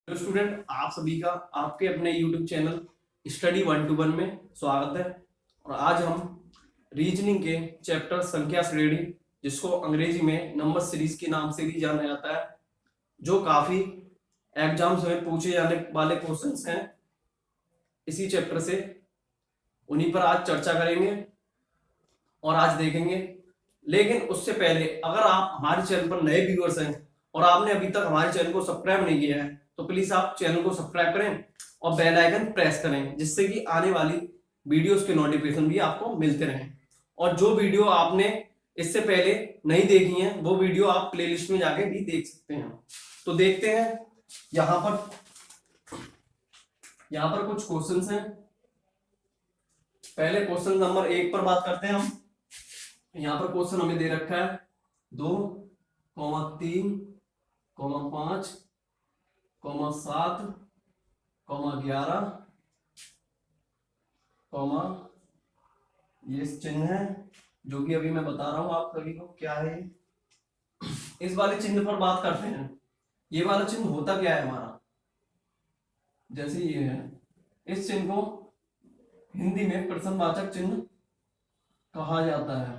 तो स्टूडेंट आप सभी का आपके अपने YouTube चैनल स्टडी 121 में स्वागत है। और आज हम रीजनिंग के चैप्टर संख्या श्रेणी, जिसको अंग्रेजी में नंबर सीरीज के नाम से भी जाना जाता है, जो काफी एग्जाम्स में पूछे जाने वाले क्वेश्चंस हैं, इसी चैप्टर से उन्हीं पर आज चर्चा करेंगे और आज देखेंगे। लेकिन उससे पहले अगर आप हमारे चैनल पर नए व्यूअर्स हैं और आपने अभी तक हमारे चैनल को सब्सक्राइब नहीं किया है तो प्लीज आप चैनल को सब्सक्राइब करें और बेल आइकन प्रेस करें, जिससे कि आने वाली वीडियोस के नोटिफिकेशन भी आपको मिलते रहें। और जो वीडियो आपने इससे पहले नहीं देखी है वो वीडियो आप प्लेलिस्ट में जाके भी देख सकते हैं। तो देखते हैं, यहाँ पर कुछ क्वेश्चंस हैं। पहले क्वेश्चन नंबर 1 पर बात करते हैं हम। यहाँ पर क्वेश्चन हमें दे रखा है 2, 3, 5, 7, 11, ये चिन्ह है जो कि अभी मैं बता रहा हूं आप सभी को क्या है। इस वाले चिन्ह पर बात करते हैं। ये वाला चिन्ह होता क्या है हमारा, जैसे ये है, इस चिन्ह को हिंदी में प्रश्नवाचक चिन्ह कहा जाता है।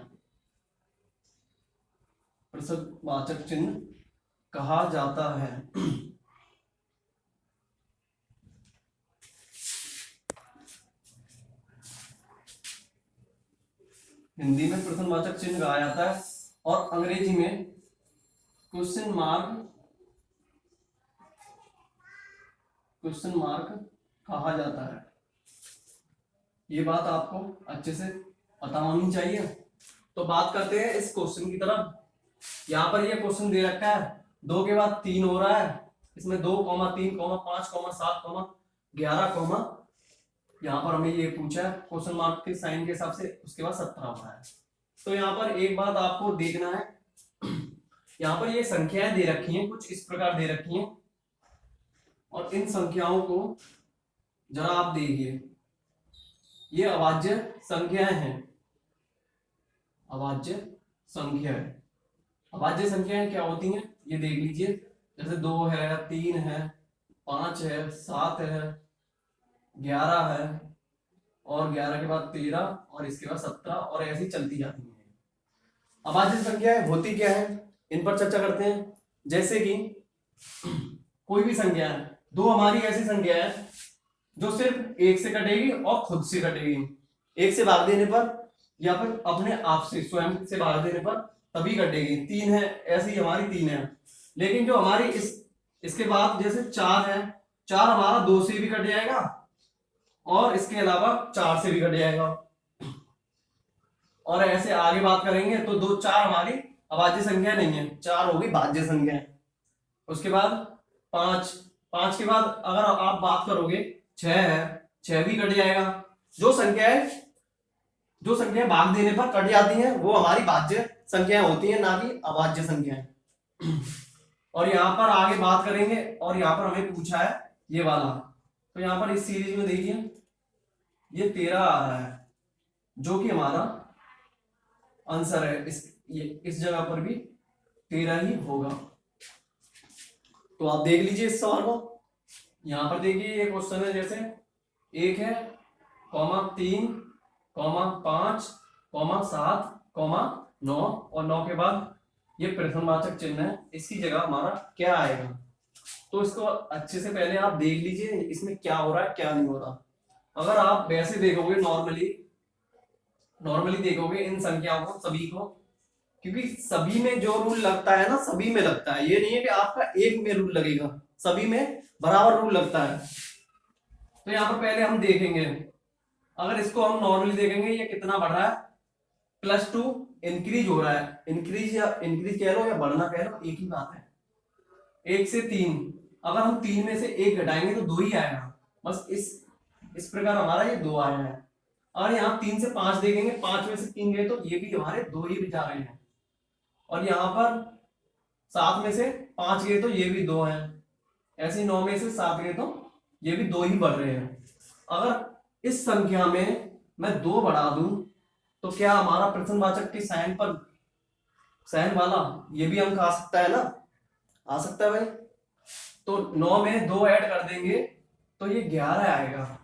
प्रश्नवाचक चिन्ह कहा जाता है। हिंदी में प्रश्नवाचक चिन्ह कहा जाता है और अंग्रेजी में क्वेश्चन मार्क कहा जाता है। ये बात आपको अच्छे से पता होनी चाहिए। तो बात करते हैं इस क्वेश्चन की तरफ। यहाँ पर ये क्वेश्चन दे रखा है 2 के बाद 3 हो रहा है, इसमें 2, 3, 5, 7, 11, यहाँ पर हमें ये पूछा है क्वेश्चन मार्क के साइन के हिसाब से, उसके बाद 17 हो रहा है। तो यहाँ पर एक बात आपको देखना है, यहाँ पर ये संख्याएं दे रखी हैं, कुछ इस प्रकार दे रखी हैं, और इन संख्याओं को जरा आप देखिए। ये अभाज्य संख्याएं हैं। अभाज्य संख्याएं क्या होती हैं ये देख लीजिए। जैसे 2 है, 3 है, 5 है, 7 है, 11 है, और 11 के बाद 13, और इसके बाद 17, और ऐसी चलती जाती है। अभाज्य संख्याएं होती क्या है, इन पर चर्चा करते हैं। जैसे कि कोई भी संख्या है, 2 हमारी ऐसी संख्या है जो सिर्फ 1 से कटेगी और खुद से कटेगी। 1 से भाग देने पर या फिर अपने आप से स्वयं से भाग देने पर तभी कटेगी। 3 है, ऐसी हमारी 3 है। लेकिन जो हमारी इसके बाद जैसे 4 है, 4 हमारा 2 से भी कट जाएगा और इसके अलावा 4 से भी कट जाएगा। और ऐसे आगे बात करेंगे तो 2, 4 हमारी अभाज्य संख्या नहीं है, 4 होगी भाज्य संख्या। उसके बाद 5 के बाद अगर आप बात करोगे 6 है, 6 भी कट जाएगा। जो संख्याएं भाग देने पर कट जाती हैं वो हमारी भाज्य संख्याएं होती हैं, ना कि अभाज्य संख्याएं। और यहाँ पर आगे बात करेंगे, और यहाँ पर हमें पूछा है ये वाला। तो यहाँ पर इस सीरीज में देखिए ये 13 आ रहा है, जो कि हमारा आंसर है। इस जगह पर भी 13 ही होगा। तो आप देख लीजिए इस सवाल को। यहाँ पर देखिए ये क्वेश्चन है, जैसे 1 है, 3, 5, 7, 9, और 9 के बाद ये प्रश्नवाचक चिन्ह है, इसकी जगह हमारा क्या आएगा। तो इसको अच्छे से पहले आप देख लीजिए इसमें क्या हो रहा है क्या नहीं हो रहा। अगर आप वैसे देखोगे, नॉर्मली देखोगे इन संख्याओं को सभी को, क्योंकि सभी में जो रूल लगता है ना, सभी में लगता है। ये नहीं है कि आपका एक में रूल लगेगा, सभी में बराबर रूल लगता है। तो यहाँ पर पहले हम देखेंगे, अगर इसको हम नॉर्मली देखेंगे ये कितना बढ़ रहा है, +2 इंक्रीज हो रहा है। इंक्रीज कह लो या बढ़ना कह लो, एक ही बात है। 1 से 3, अगर हम 3 में से 1 घटाएंगे तो 2 ही आएगा। बस इस प्रकार हमारा ये 2 आया है। और यहाँ 3 से 5 देखेंगे, 5 में से 3 गए तो ये भी हमारे 2 ही जा रहे हैं। और यहाँ पर 7 में से 5 गए तो ये भी 2 हैं। ऐसे 9 में से 7 गए तो ये भी 2 ही बढ़ रहे हैं। अगर इस संख्या में मैं 2 बढ़ा दूं तो क्या हमारा प्रश्नवाचक के साइन पर साइन वाला ये भी अंक आ सकता है ना, आ सकता है भाई। तो 9 में 2 ऐड कर देंगे तो ये 11 आएगा।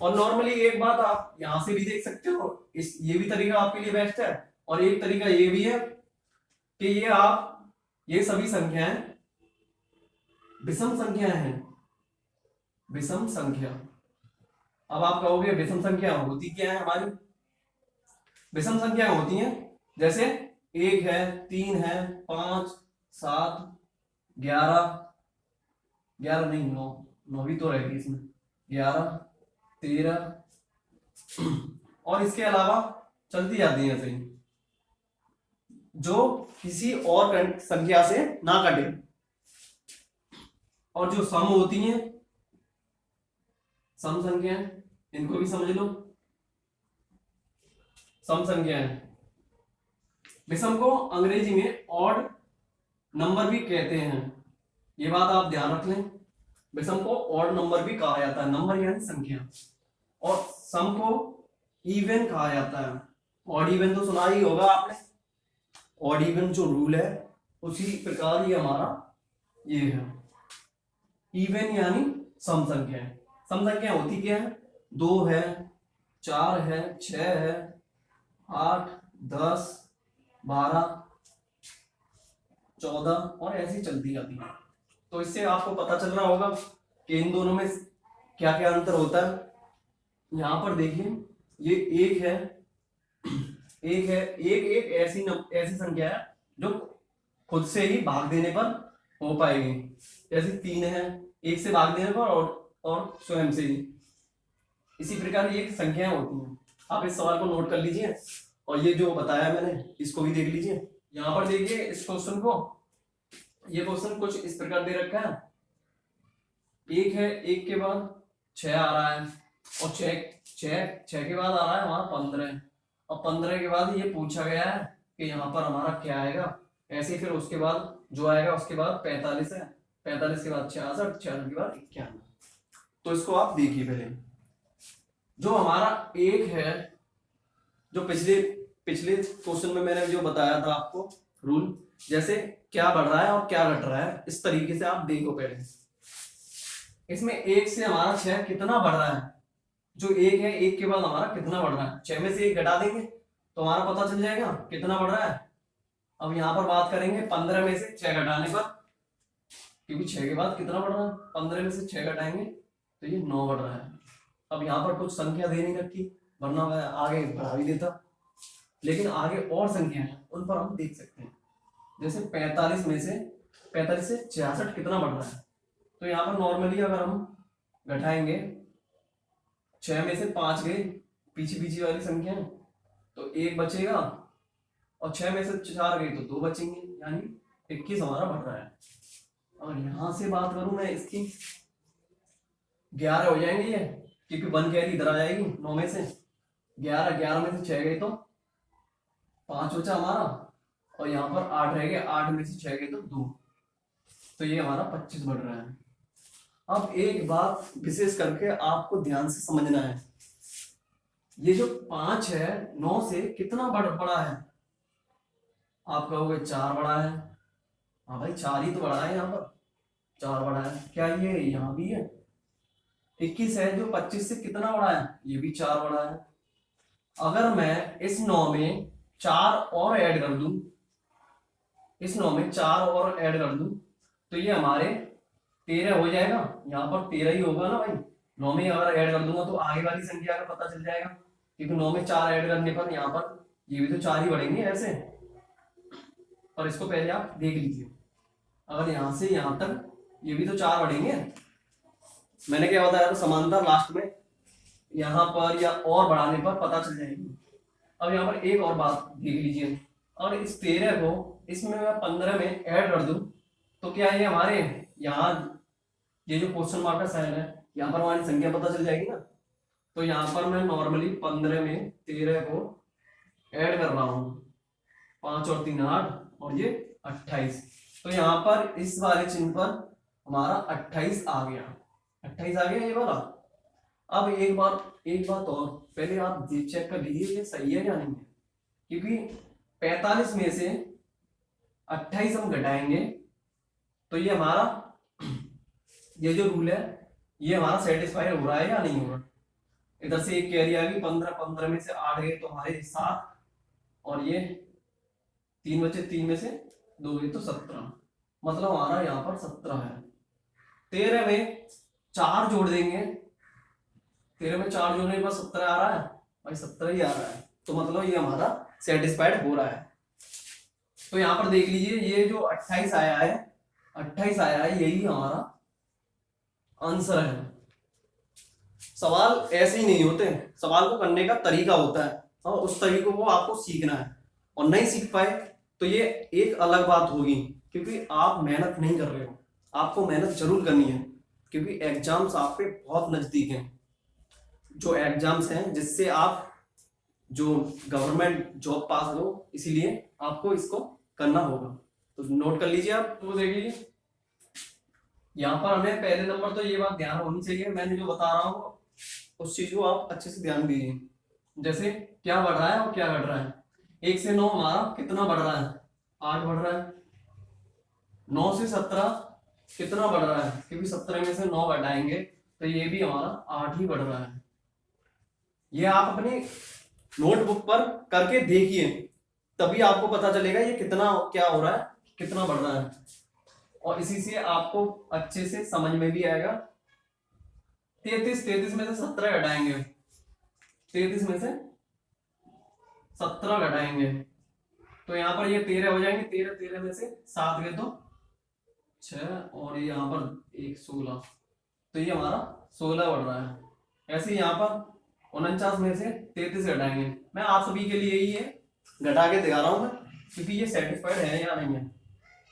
और नॉर्मली एक बात आप यहां से भी देख सकते हो, इस ये भी तरीका आपके लिए बेस्ट है, और एक तरीका ये भी है कि ये सभी संख्याएं विषम संख्याएं हैं, विषम संख्या। अब आप कहोगे विषम संख्या होती क्या है हमारी? विषम संख्या होती हैं जैसे 1 है, 3 है, 5, 7, 11, 11 नहीं, 9, 9 भी तो रहेगी इसमें, 11, 13 और इसके अलावा चलती जाती है ऐसे ही, जो किसी और संख्या से ना कटे। और जो सम होती हैं, सम संख्याएं, इनको भी समझ लो। सम संख्याएं, विषम को अंग्रेजी में ऑड नंबर भी कहते हैं, ये बात आप ध्यान रख लें। विषम को ऑड नंबर भी कहा जाता है, नंबर यानी संख्या। और सम को इवन कहा जाता है। ऑड इवन तो सुना ही होगा आपने, ऑड इवन जो रूल है उसी प्रकार ही हमारा ये है। इवन यानी सम संख्या। सम संख्या होती क्या है? 2 है, 4 है, 6 है, 8, 10, 12, 14 और ऐसी चलती जाती है। तो इससे आपको पता चल रहा होगा कि इन दोनों में क्या क्या अंतर होता है। यहां पर देखिए, ये एक है, एक ऐसी संख्या है जो खुद से ही भाग देने पर हो पाएगी। जैसे 3 है, एक से भाग देने पर और स्वयं से ही। इसी प्रकार ये संख्याएं होती हैं। आप इस सवाल को नोट कर लीजिए और ये जो बताया मैंने इसको भी देख लीजिए। यहां पर देखिए इस क्वेश्चन को, ये क्वेश्चन कुछ इस प्रकार दे रखा है। एक है, एक के बाद 6 आ रहा है, और 6 के बाद आ रहा है हमारा 15, और 15 के बाद ये पूछा गया है कि यहाँ पर हमारा क्या आएगा। ऐसे फिर उसके बाद जो आएगा उसके बाद 45 है, 45 के बाद 66, 66 के बाद 91। तो इसको आप देखिए पहले। जो हमारा एक है, जो पिछले क्वेश्चन में मैंने जो बताया था आपको रूल, जैसे क्या बढ़ रहा है और क्या घट रहा है, इस तरीके से आप देखो पहले। इसमें 1 से हमारा 6 कितना बढ़ रहा है? जो 1 है, 1 के बाद हमारा कितना बढ़ रहा है? 6 में से 1 घटा देंगे तो हमारा पता चल जाएगा कितना बढ़ रहा है। अब यहाँ पर बात करेंगे 15 में से 6 घटाने पर, क्योंकि 6 के बाद कितना बढ़ रहा है, 15 में से 6 घटाएंगे तो ये 9 बढ़ रहा है। अब यहाँ पर कुछ संख्या दे नहीं रखी, वरना मैं आगे बढ़ा भी देता, लेकिन आगे और संख्या है उन पर हम देख सकते हैं। जैसे 45 से 66 कितना बढ़ रहा है? तो यहाँ पर नॉर्मली अगर हम घटाएंगे, 6 में से 5 गए पीछे वाली संख्या है, तो 1 बचेगा, और 6 में से 4 गए तो 2 बचेंगे, यानी 21 हमारा बढ़ रहा है। और यहां से बात करूं मैं इसकी, 11 हो जाएंगे ये, क्योंकि 1 कैरी इधर आ जाएगी। 9 में से 11 में से 6 गए तो 5 बचा हमारा, और यहाँ पर 8 रह गए, 8 में से 6 गए तो 2, तो ये हमारा 25 बढ़ रहा है। अब एक बात विशेष करके आपको ध्यान से समझना है, ये जो 5 है 9 से कितना बड़ा है? आप कहोगे 4 बड़ा है। हाँ भाई 4 ही तो बड़ा है, यहाँ पर 4 बड़ा है। क्या ये यहाँ भी है? 21 है जो 25 से कितना बड़ा है? ये भी 4 बड़ा है। अगर मैं इस 9 में 4 और ऐड कर दूं, इस 9 में 4 और ऐड कर दूं तो ये हमारे 13 हो जाएगा। यहाँ पर 13 ही होगा ना भाई। 9 में अगर ऐड कर दूंगा तो आगे वाली संख्या का पता चल जाएगा, क्योंकि 9 में 4 ऐड करने पर यहाँ पर ये भी तो 4 ही बढ़ेंगे ऐसे। और इसको पहले आप देख लीजिए, अगर यहाँ से यहाँ तक ये भी तो 4 बढ़ेंगे। मैंने क्या बताया था, समानता लास्ट में यहाँ पर या और बढ़ाने पर पता चल जाएगी। अब यहाँ पर एक और बात देख लीजिए, और इस 13 को इसमें मैं 15 में ऐड कर दूं तो क्या ये हमारे यहाँ ये जो क्वेश्चन मार्क का साइन है यहाँ पर हमारी संख्या पता चल जाएगी ना। तो यहाँ पर मैं नॉर्मली 15 में 13 को ऐड कर रहा हूँ, 5 और 3 8 और ये 28। तो यहाँ पर इस वाले चिन्ह पर हमारा 28 आ गया, 28 आ गया ये वाला। अब एक बात और, पहले आप चेक कर लीजिए ये सही है या नहीं है, क्योंकि 45 में से 28 हम घटाएंगे तो ये हमारा ये जो रूल है ये हमारा सेटिस्फाई हो रहा है या नहीं हो रहा। इधर से एक कैरी आ गई 15, 15 में से 8 गए तो हमारे 7, और ये 3 बचे, 3 में से 2 गए तो 17, मतलब हमारा यहाँ पर 17 है। 13 में 4 जोड़ देंगे, 13 में 4 जोड़ने के बाद 17 आ रहा है भाई, 17 ही आ रहा है, तो मतलब ये हमारा सेटिस्फाइड हो रहा है। तो यहाँ पर देख लीजिए ये जो 28 आया है, 28 आया है, यही हमारा आंसर है। सवाल ऐसे ही नहीं होते, सवाल को करने का तरीका होता है और उस तरीके को आपको सीखना है। और नहीं सीख पाए तो ये एक अलग बात होगी, क्योंकि आप मेहनत नहीं कर रहे हो। आपको मेहनत जरूर करनी है, क्योंकि एग्जाम्स आप पे बहुत नजदीक हैं। जो एग्जाम्स हैं जिससे आप जो गवर्नमेंट जॉब पास हो, इसीलिए आपको इसको करना होगा। तो नोट कर लीजिए आप। तो देखिए यहाँ पर हमें पहले नंबर तो ये बात ध्यान होनी चाहिए, मैंने जो बता रहा हूँ उस चीज को आप अच्छे से ध्यान दीजिए। जैसे क्या बढ़ रहा है और क्या घट रहा है। 1 से 9 हमारा कितना बढ़ रहा है, 8 बढ़ रहा है। 9 से 17 कितना बढ़ रहा है, क्योंकि 17 में से 9 घटाएंगे तो ये भी हमारा 8 ही बढ़ रहा है। ये आप अपनी नोटबुक पर करके देखिए, तभी आपको पता चलेगा ये कितना क्या हो रहा है, कितना बढ़ रहा है, और इसी से आपको अच्छे से समझ में भी आएगा। 33 में से 17 घटाएंगे, 33 में से 17 घटाएंगे तो यहाँ पर ये 13 हो जाएंगे। 13 में से 7 गए तो 6, और ये यहाँ पर 1 16, तो ये हमारा 16 बढ़ रहा है। ऐसे यहाँ पर 49 में से 33 घटाएंगे। मैं आप सभी के लिए ही है घटा के दिखा रहा हूं मैं, क्योंकि ये सेटिस्फाइड है या नहीं है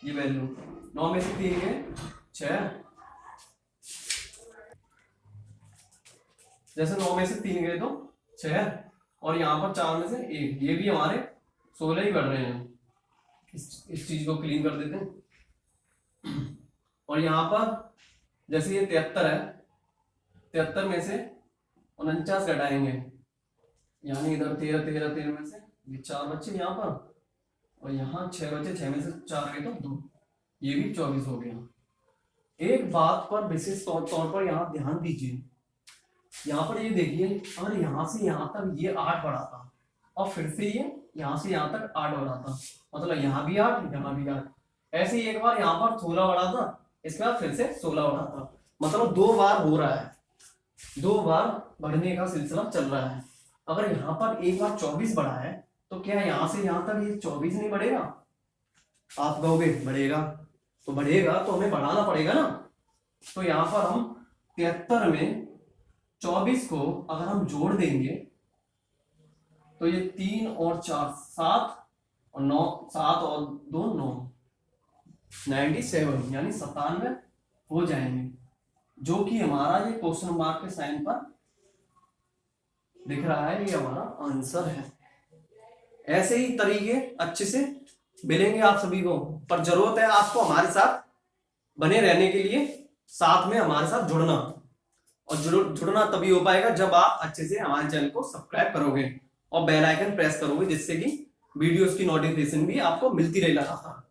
ये वैल्यू। 9 में से 3 गए 6, जैसे 9 में से 3 गए तो 6, और यहाँ पर 4 में से 1, ये भी हमारे 16 ही बढ़ रहे हैं। इस चीज को क्लीन कर देते हैं। और यहाँ पर जैसे ये 73 है, 73 में से 49 घटाएंगे, यानी इधर 13 में से ये 4 बच्चे यहाँ पर, और यहाँ 6 बच्चे, 6 में से 4 गए तो 2, ये भी 24 हो गया। एक बात पर विशेष तौर पर यहाँ ध्यान दीजिए। यहाँ पर ये देखिए, अगर यहाँ से यहाँ तक ये 8 बढ़ा था और फिर से ये यहाँ से यहाँ तक 8 बढ़ा था, मतलब यहाँ भी 8, यहाँ भी 8। ऐसे ही एक बार यहाँ पर 16 बढ़ा था, इसके बाद फिर से 16 बढ़ा था, मतलब 2 बार हो रहा है, 2 बार बढ़ने का सिलसिला चल रहा है। अगर यहाँ पर एक बार 24 बढ़ा है तो क्या यहाँ से यहाँ तक ये 24 नहीं बढ़ेगा? आप कहोगे बढ़ेगा, तो बढ़ेगा तो हमें बढ़ाना पड़ेगा ना। तो यहाँ पर हम 73 में 24 को अगर हम जोड़ देंगे तो ये 3 और 4 7, और 9 7 और 2 9, 97 यानी 97 हो जाएंगे, जो कि हमारा ये क्वेश्चन मार्क के साइन पर दिख रहा है, ये हमारा आंसर है। ऐसे ही तरीके अच्छे से मिलेंगे आप सभी को, पर जरूरत है आपको हमारे साथ बने रहने के लिए, साथ में हमारे साथ जुड़ना। और जुड़ना तभी हो पाएगा जब आप अच्छे से हमारे चैनल को सब्सक्राइब करोगे और बेल आइकन प्रेस करोगे, जिससे कि वीडियोस की नोटिफिकेशन भी आपको मिलती रहे लगातार।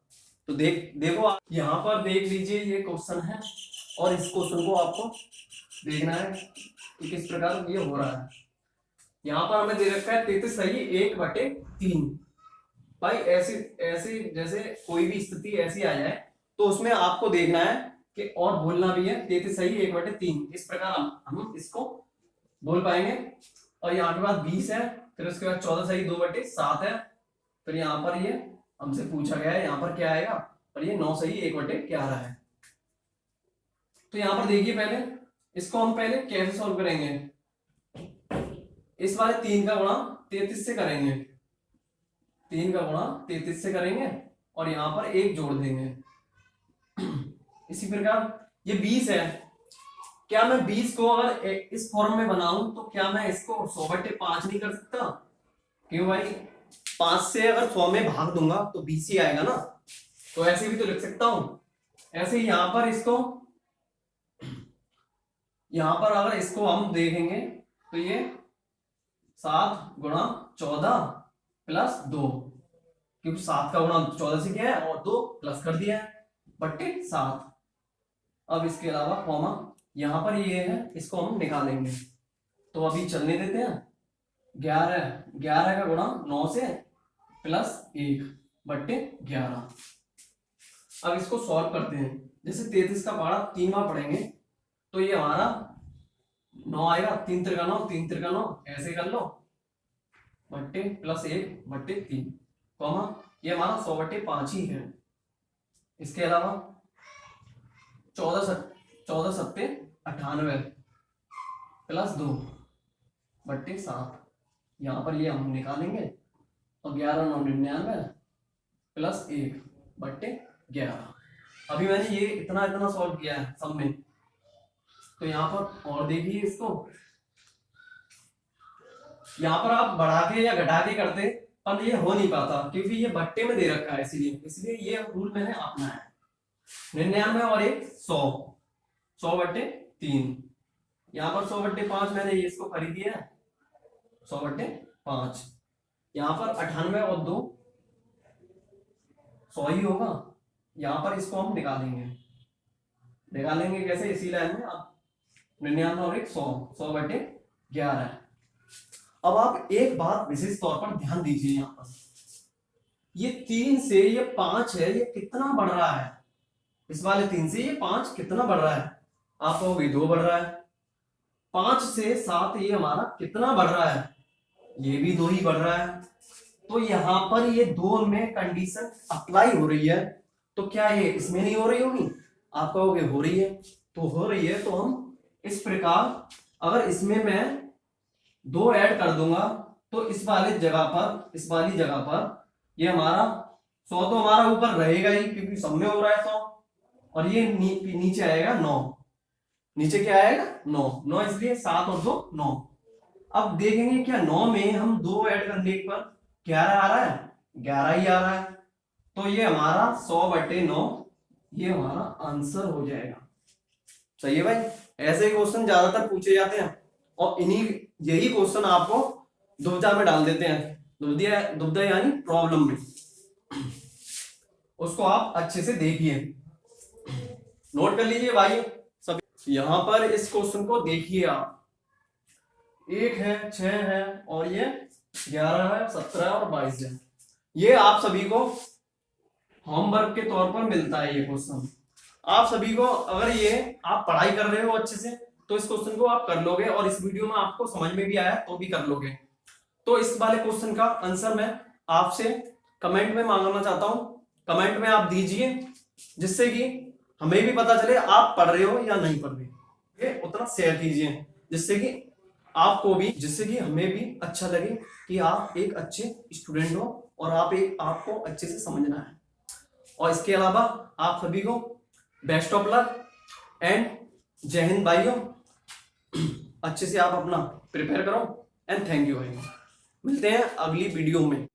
तो देखो आप यहाँ पर देख लीजिए, ये क्वेश्चन है और इस क्वेश्चन को आपको देखना है कि किस प्रकार ये हो रहा है। यहाँ पर हमें दे रखा है 33 सही 1/3। भाई ऐसी जैसे कोई भी स्थिति ऐसी आ जाए तो उसमें आपको देखना है कि और बोलना भी है 33 सही 1/3, इस प्रकार हम इसको बोल पाएंगे। और यहाँ के बाद 20 है, फिर उसके बाद 14 सही 2/7 है, फिर यहाँ पर ये हमसे पूछा गया है यहाँ पर क्या आएगा, और ये 9 सही 1/11 है। तो यहाँ पर देखिए, पहले इसको हम पहले कैसे सॉल्व करेंगे, इस वाले 3 का गुणा 33 से करेंगे, 3 का गुणा 33 से करेंगे और यहाँ पर 1 जोड़ देंगे। इसी प्रकार ये 20 है, क्या मैं 20 को अगर इस फॉर्म में बनाऊं तो क्या मैं इसको 100/5 नहीं कर सकता? क्यों भाई, 5 से अगर 100 में भाग दूंगा तो 20 ही आएगा ना, तो ऐसे भी तो लिख सकता हूं। ऐसे ही यहाँ पर इसको, यहाँ पर अगर इसको हम देखेंगे तो ये 7 गुणा 14 प्लस 2, क्योंकि 7 का गुणा 14 से किया है और 2 प्लस कर दिया है, 7। अब इसके अलावा कॉमा यहाँ पर ये है, इसको हम निकालेंगे। तो अभी चलने देते हैं। 11 का गुणा 9 से प्लस 1/11। अब इसको सॉल्व करते हैं। जैसे 33 का पहाड़ा 3 बार पढ़ेंगे तो ये हमारा 9 आएगा। 3 त्रिका 9, 3 त्रिका 9, ऐसे कर लो, बट्टे प्लस 1/3, कॉमा ये हमारा 100/5 ही है। इसके अलावा 14 सत्ते 98 प्लस 2/7, यहाँ पर ये हम निकालेंगे। और 11 9 99 प्लस 1/11। अभी मैंने ये इतना सॉल्व किया है सब में। तो यहाँ पर और देखिए इसको, यहाँ पर आप बढ़ा के या घटा के करते पर ये हो नहीं पाता क्योंकि ये बट्टे में दे रखा है, इसलिए ये रूल मैंने अपनाया है। 99 और 100, 100/3। यहाँ पर 100/5 मैंने ये इसको खरीद दिया है, 100/5। यहाँ पर 98 और 2 100 ही होगा। यहाँ पर इसको हम निकालेंगे कैसे, इसी लाइन में। अब 99 और 1 100, 100/11 है। अब आप एक बात विशेष तौर पर ध्यान दीजिए, यहाँ पर ये 3 से ये 5 है, ये कितना बढ़ रहा है। इस वाले 3 से ये 5 कितना बढ़ रहा है, आप कहोगे 2 बढ़ रहा है। 5 से 7 ये हमारा कितना बढ़ रहा है, ये भी 2 ही बढ़ रहा है। तो यहाँ पर ये 2 में कंडीशन अप्लाई हो रही है, तो क्या ये इसमें नहीं हो रही होगी, आप कहोगे हो रही है। तो हो रही है तो हम इस प्रकार, अगर इसमें मैं 2 ऐड कर दूंगा तो इस वाली जगह पर ये हमारा 100 तो हमारा ऊपर रहेगा ही क्योंकि सब में हो रहा है 100, और ये नीचे आएगा 9। नीचे क्या आएगा 9, इसलिए 7 और 2 9। अब देखेंगे क्या 9 में हम 2 ऐड करने पर 11 आ रहा है, 11 ही आ रहा है। तो ये हमारा 100/9 ये हमारा आंसर हो जाएगा। सही है भाई। ऐसे क्वेश्चन ज्यादातर पूछे जाते हैं और यही क्वेश्चन आपको दुविधा में डाल देते हैं। दुविधा यानी प्रॉब्लम में। उसको आप अच्छे से देखिए, नोट कर लीजिए भाई सब। यहां पर इस क्वेश्चन को देखिए आप, 1 है, 6 है और ये 11 है, 17 और 22 है। ये आप सभी को होमवर्क के तौर पर मिलता है ये क्वेश्चन। आप सभी को अगर ये आप पढ़ाई कर रहे हो अच्छे से तो इस क्वेश्चन को आप कर लोगे, और इस वीडियो में आपको समझ में भी आया तो भी कर लोगे। तो इस वाले क्वेश्चन का आंसर मैं आपसे कमेंट में मांगना चाहता हूं। कमेंट में आप दीजिए जिससे कि हमें भी पता चले आप पढ़ रहे हो या नहीं पढ़ रहे। ये उतना शेयर कीजिए जिससे कि आपको भी, जिससे कि हमें भी अच्छा लगे कि आप एक अच्छे स्टूडेंट हो और आपको अच्छे से समझना है। और इसके अलावा आप सभी को बेस्ट ऑफ लक एंड जय हिंद भाइयों। अच्छे से आप अपना प्रिपेयर करो एंड थैंक यू भाई। मिलते हैं अगली वीडियो में।